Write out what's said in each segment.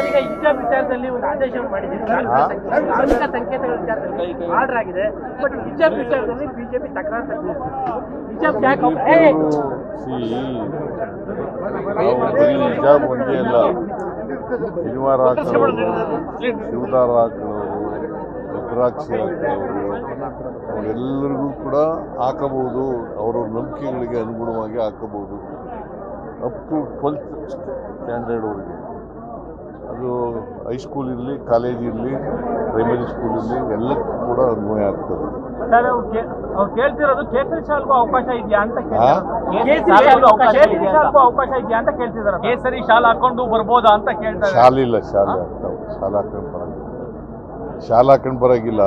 ಈಗ ಹಿಜಾಬ್ ವಿಚಾರದಲ್ಲಿ ಒಂದು ಆದೇಶವನ್ನು ಮಾಡಿದ್ದೀವಿ. ಧಾರ್ಮಿಕ ಸಂಕೇತಗಳ ವಿಚಾರದಲ್ಲಿ ಆರ್ಡರ್ ಆಗಿದೆ. ಬಟ್ ಹಿಜಾಬ್ ವಿಚಾರದಲ್ಲಿ ಬಿಜೆಪಿ ತಕರಾರು ತಗ್ಗಿದೆ. ಹಿಜಾಬ್ ಹಿಜಾಬ್ ಒಂದೇ ಅಲ್ಲ, ಶನಿವಾರ ಹಾಕೊಳ್ಳೋರು, ಶಿವದಾರ ಹಾಕೊಳ್ಳೋರು, ರುದ್ರಾಕ್ಷಿ ಹಾಕೊಳ್ಳೋರು ಅವರೆಲ್ಲರಿಗೂ ಕೂಡ ಹಾಕಬಹುದು. ಅವರ ನಂಬಿಕೆಗಳಿಗೆ ಅನುಗುಣವಾಗಿ ಹಾಕಬಹುದು. ಅಪ್ ಟು 12th ಸ್ಟ್ಯಾಂಡರ್ಡ್ವರೆಗೆ. ಅದು ಹೈಸ್ಕೂಲ್ ಇರಲಿ, ಕಾಲೇಜ್ ಇರಲಿ, ಪ್ರೈಮರಿ ಸ್ಕೂಲ್ ಇರಲಿ, ಎಲ್ಲಕ್ಕೂ ಕೂಡ ಅನ್ವಯ ಆಗ್ತದೆ. ಅವ್ರು ಕೇಳ್ತಿರೋದು ಕೇಸರಿ ಶಾಲ್ಗೂ ಅವಕಾಶ ಇದೆಯಾ ಅಂತ ಕೇಳ್ತಿದ್ದಾರೆ. ಕೇಸರಿ ಶಾಲ್ ಹಾಕೊಂಡು ಬರ್ಬೋದಾ ಅಂತ ಕೇಳ್ತಾರೆ. ಶಾಲಿಲ್ಲ, ಶಾಲೆ ಆಗ್ತಾವೆ. ಶಾಲೆ ಹಾಕೊಂಡು ಬರೋಂಗಿಲ್ಲ. ಶಾಲೆ ಹಾಕೊಂಡು ಬರೋಂಗಿಲ್ಲ.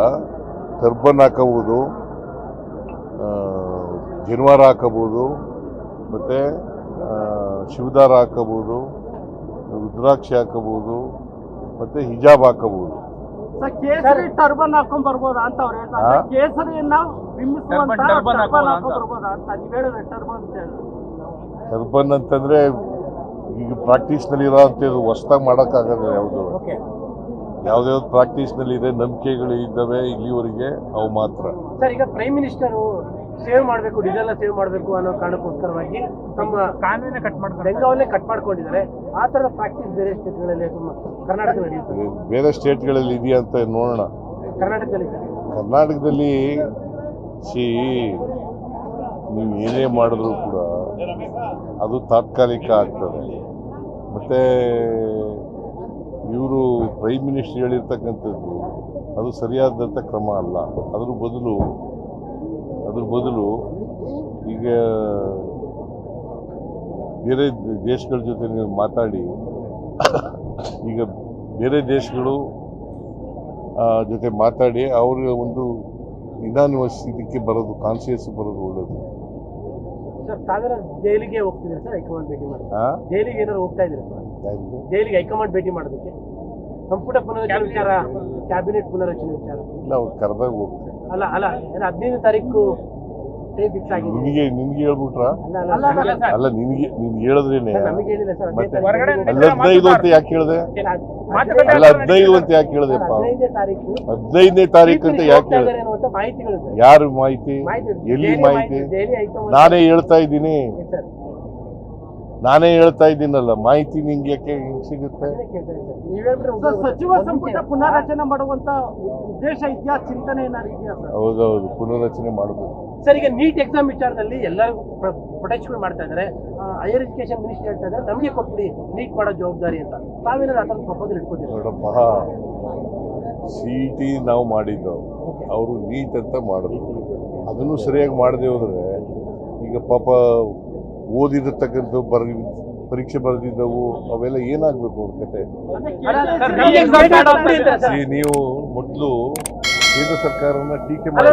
ಟರ್ಬನ್ ಹಾಕಬಹುದು, ಜನಿವಾರ ಹಾಕಬಹುದು, ಮತ್ತು ಶಿವದಾರ ಹಾಕಬಹುದು, ರುದ್ರಾಕ್ಷಿ ಹಾಕಬಹುದು, ಮತ್ತು ಹಿಜಾಬ್ ಹಾಕಬಹುದು. ಕೇಸರಿ ಟರ್ಬನ್ ಹಾಕೊಂಡ್ ಬರ್ಬೋದಾ ಅಂತ ಅವ್ರು ಹೇಳ್ತಾರೆ. ಕೇಸರಿಯನ್ನ ಬಿಂಬಿಸುವಂತ ಟರ್ಬನ್ ಹಾಕೊಂಡ್ ಬರ್ಬೋದಾ ಅಂತ ನೀವು ಹೇಳಿದ್ರೆ. ಟರ್ಬನ್ ಅಂತಂದ್ರೆ ಈಗ ಪ್ರಾಕ್ಟೀಸ್ನಲ್ಲಿ ಇರೋ ಅಂತೇಳಿ ಹೊಸದಾಗಿ ಮಾಡೋಕ್ಕಾಗಲ್ಲ. ಯಾವ್ದು ಪ್ರಾಕ್ಟೀಸ್ನಲ್ಲಿ ಇದೆ, ನಂಬಿಕೆಗಳು ಇದ್ದಾವೆ ಇಲ್ಲಿವರೆಗೆ, ಅವು ಮಾತ್ರ. ಸರ್, ಈಗ ಪ್ರೈಮ್ ಮಿನಿಸ್ಟರು ಸೇವ್ ಮಾಡಬೇಕು, ಡೀಸೆಲ್ ಸೇವ್ ಮಾಡಬೇಕು ಅನ್ನೋ ಕಾರಣಕ್ಕೋಸ್ಕರವಾಗಿ ತಮ್ಮ ಕಾನೂನಿನ ಬೆಂಗಾವನ್ನೇ ಕಟ್ ಮಾಡ್ಕೊಂಡಿದ್ದಾರೆ. ಆ ಥರದ ಪ್ರಾಕ್ಟೀಸ್ ಬೇರೆ ಸ್ಟೇಟ್ಗಳಲ್ಲಿ ಕರ್ನಾಟಕ ನಡೆಯುತ್ತೆ. ಬೇರೆ ಸ್ಟೇಟ್ಗಳಲ್ಲಿ ಇದೆಯಾ ಅಂತ ನೋಡೋಣ. ಕರ್ನಾಟಕದಲ್ಲಿ ನೀವು ಏನೇ ಮಾಡಿದ್ರು ಕೂಡ ಅದು ತಾತ್ಕಾಲಿಕ ಆಗ್ತದೆ. ಮತ್ತು ಇವರು ಪ್ರೈಮ್ ಮಿನಿಸ್ಟರ್ ಹೇಳಿರ್ತಕ್ಕಂಥದ್ದು ಅದು ಸರಿಯಾದಂಥ ಕ್ರಮ ಅಲ್ಲ. ಅದ್ರ ಬದಲು ಈಗ ಬೇರೆ ದೇಶಗಳ ಜೊತೆ ನೀವು ಮಾತಾಡಿ, ಈಗ ಬೇರೆ ದೇಶಗಳು ಜೊತೆ ಮಾತಾಡಿ ಅವ್ರಿಗೆ ಒಂದು ಇನಾನಿವಸ್ ಇದಕ್ಕೆ ಬರೋದು, ಕಾನ್ಸಿಯಸ್ ಬರೋದು ಒಳ್ಳೇದು. ಸರ್, ತಾವೆಲ್ಲ ದೆಹಲಿಗೆ ಹೋಗ್ತಿದ್ದೀರಾ ಸರ್? ಹೈಕಮಾಂಡ್ ಭೇಟಿ ಮಾಡಿ ದೆಹಲಿಗೆ ಏನಾದ್ರು ಹೋಗ್ತಾ ಇದ್ದೀರಾ ಸರ್? ದೆಹಲಿಗೆ ಹೈಕಮಾಂಡ್ ಭೇಟಿ ಮಾಡೋದಕ್ಕೆ ಸಂಪುಟ ಪುನರಚನೆ ವಿಚಾರ, ಕ್ಯಾಬಿನೆಟ್ ಪುನರಚನೆ ವಿಚಾರ ಇಲ್ಲ, ಅವ್ರು ಕರೆದಾಗ ಹೋಗ್ತಾರೆ. ಅಲ್ಲ 15ನೇ ತಾರೀಕು ಫಿಕ್ಸ್ ಆಗಿದೆ. ನಿನ್ಗೆ ಹೇಳ್ಬಿಟ್ರಾ? ಅಲ್ಲ, ನಿನ್ಗೆ ಹೇಳಿದ್ರೇನೆ. ನಮಗೆ ಏನಿಲ್ಲ ಸರ್. 15 ಅಂತ ಯಾಕೆ ಹೇಳಿದೆ? ಅಲ್ಲ, 15 ಅಂತ ಯಾಕೆ ಹೇಳಿದೆಪ್ಪ? 15ನೇ ತಾರೀಕು ಅಂತ ಯಾಕೆ ಹೇಳಿದೆ? ಯಾರು ಮಾಹಿತಿ? ಎಲ್ಲಿ ಮಾಹಿತಿ? ನಾನೇ ಹೇಳ್ತಾ ಇದ್ದೀನಲ್ಲ, ಮಾಹಿತಿ ನಿಂಗೆ ಯಾಕೆ ಸಿಗುತ್ತೆ? ಸಚಿವ ಸಂಪುಟ ಪುನರ್ರಚನೆ ಮಾಡುವಂತ ಉದ್ದೇಶ ಇದೆಯಾ, ಚಿಂತನೆ ಏನಾದ್ರು ಇದೆಯಾ ಸರ್? ಹೌದೌದು, ಪುನರ್ರಚನೆ ಮಾಡಬೇಕು ಸರ್. ಈಗ ನೀಟ್ ಎಕ್ಸಾಮ್ ವಿಚಾರದಲ್ಲಿ ಎಲ್ಲರೂ ಪ್ರೊಟೆಕ್ಷನ್ ಮಾಡ್ತಾ ಇದ್ದಾರೆ. ಹೈಯರ್ ಎಜುಕೇಶನ್ ಮಿನಿಸ್ಟರ್ ಹೇಳ್ತಾ ಇದ್ದಾರೆ ನಮಗೆ ಕೊಟ್ಬಿಡಿ ನೀಟ್ ಮಾಡೋ ಜವಾಬ್ದಾರಿ ಅಂತ. ತಾವೇನಾದ್ರು ಆ ಥರ ಪ್ರಪೋಸಲ್ ಇಟ್ಕೊತೀವಿ? ನೋಡಪ್ಪ, CET ನಾವು ಮಾಡಿದ್ದು, ಅವರು ನೀಟ್ ಅಂತ ಮಾಡಿದ್ರು. ಅದನ್ನು ಸರಿಯಾಗಿ ಮಾಡದೆ ಹೋದ್ರೆ ಈಗ ಪಾಪ ಓದಿರತಕ್ಕಂಥ ಪರೀಕ್ಷೆ ಬರೆದಿದ್ದವು ಅವೆಲ್ಲ ಏನಾಗಬೇಕು ಅವ್ರ ಕತೆ? ನೀವು ಮೊದಲು ಕೇಂದ್ರ ಸರ್ಕಾರನ ಟೀಕೆ ಮಾಡಿ